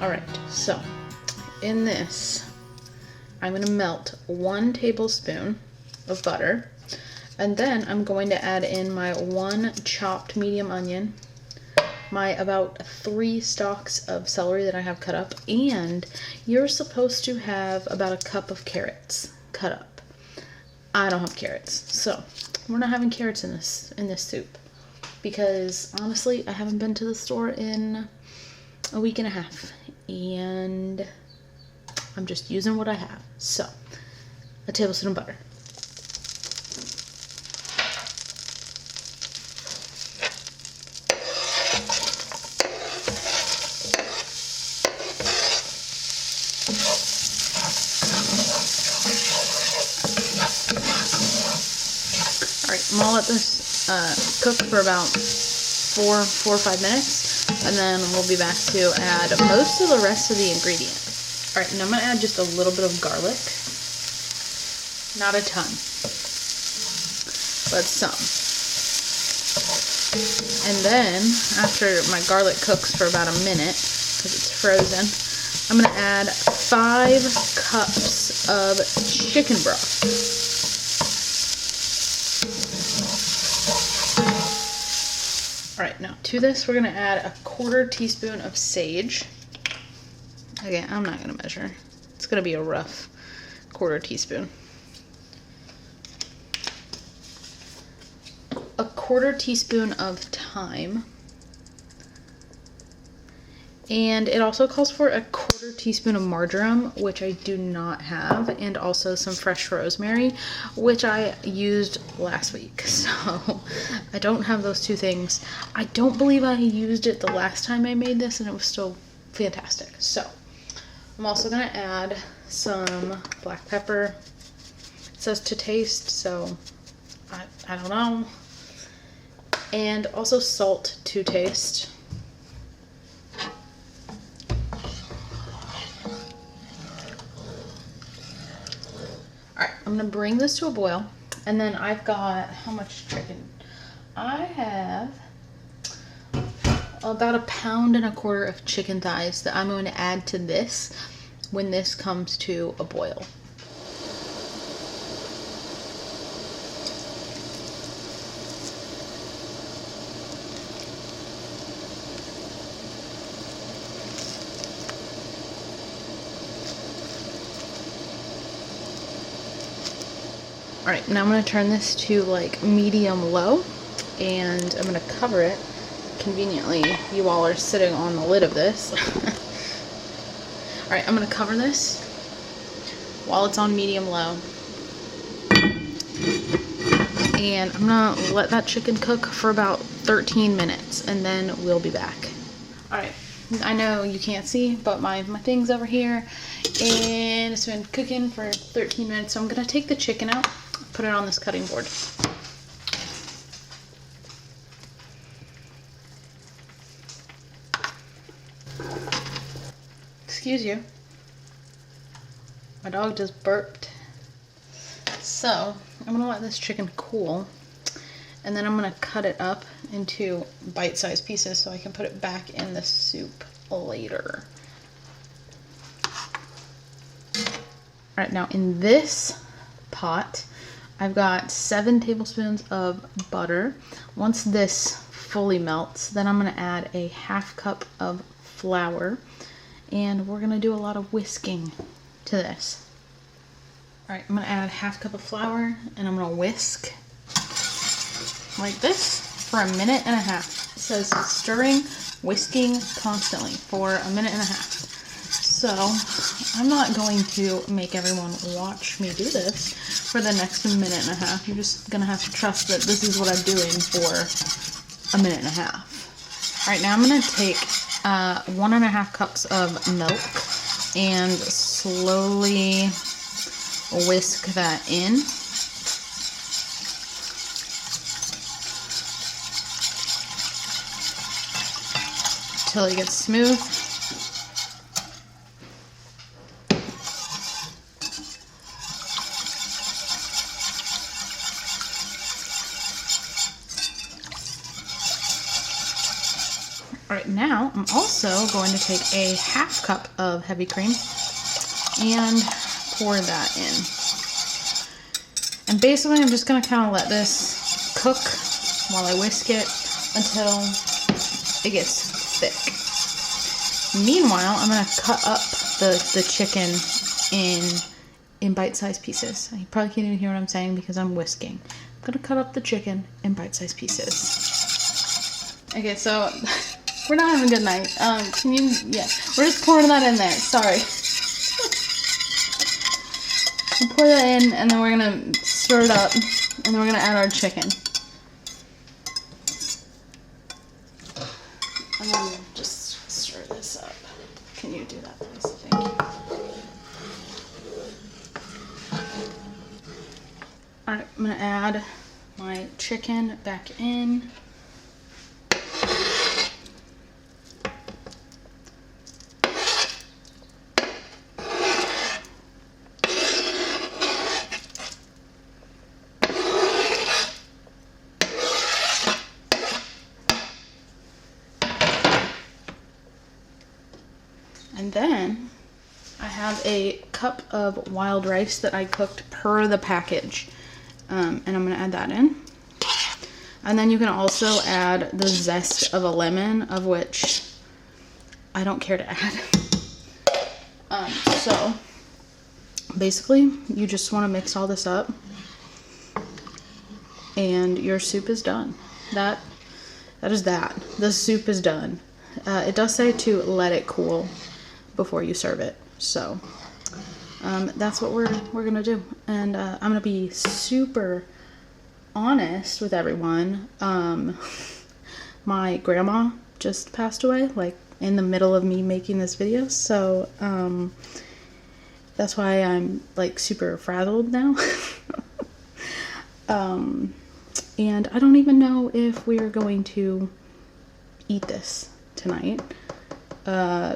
All right, so in this, I'm gonna melt 1 tablespoon of butter, and then I'm going to add in my 1 chopped medium onion, my about 3 stalks of celery that I have cut up, and you're supposed to have about a cup of carrots cut up. I don't have carrots, so we're not having carrots in this soup, because honestly I haven't been to the store in a week and a half, and I'm just using what I have. So, a tablespoon of butter. Alright, I'm gonna let this cook for about 4 or 5 minutes, and then we'll be back to add most of the rest of the ingredients. Alright, and I'm gonna add just a little bit of garlic. Not a ton, but some. And then, after my garlic cooks for about a minute, because it's frozen, I'm gonna add 5 cups of chicken broth. Alright, now to this we're going to add a 1/4 teaspoon of sage. Again, I'm not going to measure. It's going to be a rough 1/4 teaspoon. A 1/4 teaspoon of thyme. And it also calls for a 1/4 teaspoon of marjoram, which I do not have, and also some fresh rosemary, which I used last week. So I don't have those 2 things. I don't believe I used it the last time I made this, and it was still fantastic. So I'm also gonna add some black pepper. It says to taste, so I don't know. And also salt to taste. Alright, I'm going to bring this to a boil, and then I've got, how much chicken? I have about 1.25 pounds of chicken thighs that I'm going to add to this when this comes to a boil. Alright, now I'm going to turn this to like medium low, and I'm going to cover it. Conveniently, you all are sitting on the lid of this. Alright, I'm going to cover this while it's on medium low. And I'm going to let that chicken cook for about 13 minutes, and then we'll be back. Alright, I know you can't see, but my thing's over here, and it's been cooking for 13 minutes, so I'm going to take the chicken out. Put it on this cutting board. Excuse you. My dog just burped. So, I'm going to let this chicken cool, and then I'm going to cut it up into bite-sized pieces so I can put it back in the soup later. Alright, now in this pot, I've got 7 tablespoons of butter. Once this fully melts, then I'm going to add a 1/2 cup of flour, and we're going to do a lot of whisking to this. Alright, I'm going to add 1/2 cup of flour, and I'm going to whisk like this for 1.5 minutes. It says stirring, whisking constantly for 1.5 minutes. So I'm not going to make everyone watch me do this for the next 1.5 minutes. You're just gonna have to trust that this is what I'm doing for 1.5 minutes. All right, now I'm gonna take 1.5 cups of milk and slowly whisk that in. Until it gets smooth. All right, now I'm also going to take a half cup of heavy cream and pour that in. And basically I'm just gonna kind of let this cook while I whisk it until it gets thick. Meanwhile, I'm gonna cut up the chicken in bite-sized pieces. You probably can't even hear what I'm saying because I'm whisking. I'm gonna cut up the chicken in bite-sized pieces. Okay, so we're not having a good night. Yeah, we're just pouring that in there. Sorry. We'll pour that in, and then we're gonna stir it up, and then we're gonna add our chicken. And then just stir this up. Can you do that, please? Thank you. Alright, I'm gonna add my chicken back in. And then I have a cup of wild rice that I cooked per the package. And I'm gonna add that in. And then you can also add the zest of a lemon, of which I don't care to add. So basically you just wanna mix all this up and your soup is done. That is that. The soup is done. It does say to let it cool before you serve it. So that's what we're gonna do. And I'm gonna be super honest with everyone. My grandma just passed away, like in the middle of me making this video. So that's why I'm like super frazzled now. And I don't even know if we are going to eat this tonight.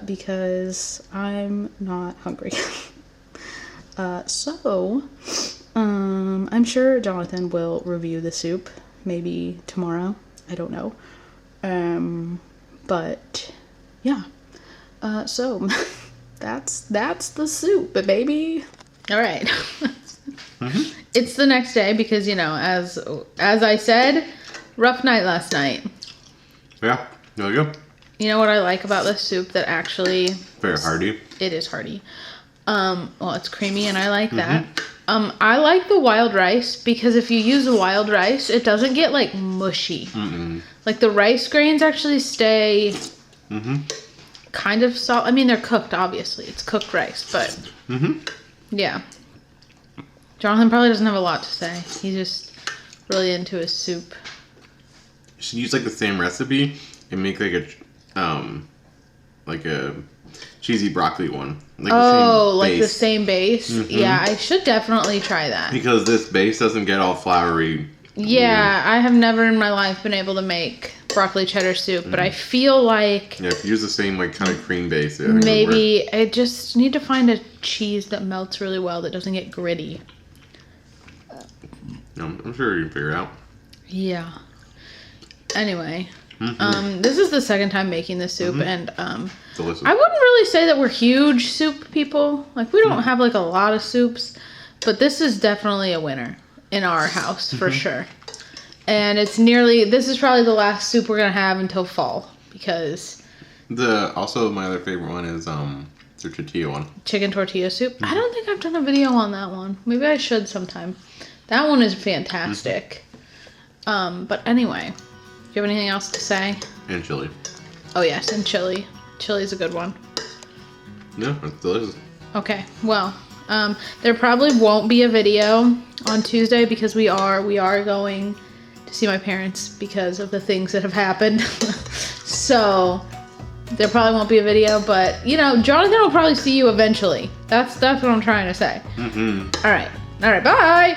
Because I'm not hungry. So I'm sure Jonathan will review the soup maybe tomorrow. I don't know. But yeah. So that's the soup, baby. All right. Mm-hmm. It's the next day because, you know, as I said, rough night last night. Yeah, there you go. You know what I like about this soup that actually... Very hearty. It is hearty. Well, it's creamy and I like that. I like the wild rice because if you use the wild rice, it doesn't get like mushy. Mm-mm. Like the rice grains actually stay kind of soft. I mean, they're cooked, obviously. It's cooked rice, but yeah. Jonathan probably doesn't have a lot to say. He's just really into his soup. You should use like the same recipe and make like a cheesy broccoli one. Like the same base? Yeah, I should definitely try that. Because this base doesn't get all floury. Yeah, I have never in my life been able to make broccoli cheddar soup, but I feel like... Yeah, if you use the same like kind of cream base, maybe I just need to find a cheese that melts really well that doesn't get gritty. I'm sure you can figure it out. Yeah. Anyway... this is the second time making this soup, and delicious. I wouldn't really say that we're huge soup people. Like, we don't have like a lot of soups, but this is definitely a winner in our house for sure. And this is probably the last soup we're gonna have until fall because also my other favorite one is the tortilla one. Chicken tortilla soup. I don't think I've done a video on that one. Maybe I should sometime. That one is fantastic. But anyway. Do you have anything else to say? And chili. Oh, yes, and chili. Chili's a good one. Yeah, it's delicious. Okay, well, there probably won't be a video on Tuesday because we are going to see my parents because of the things that have happened. So, there probably won't be a video, but, you know, Jonathan will probably see you eventually. That's what I'm trying to say. All right, bye!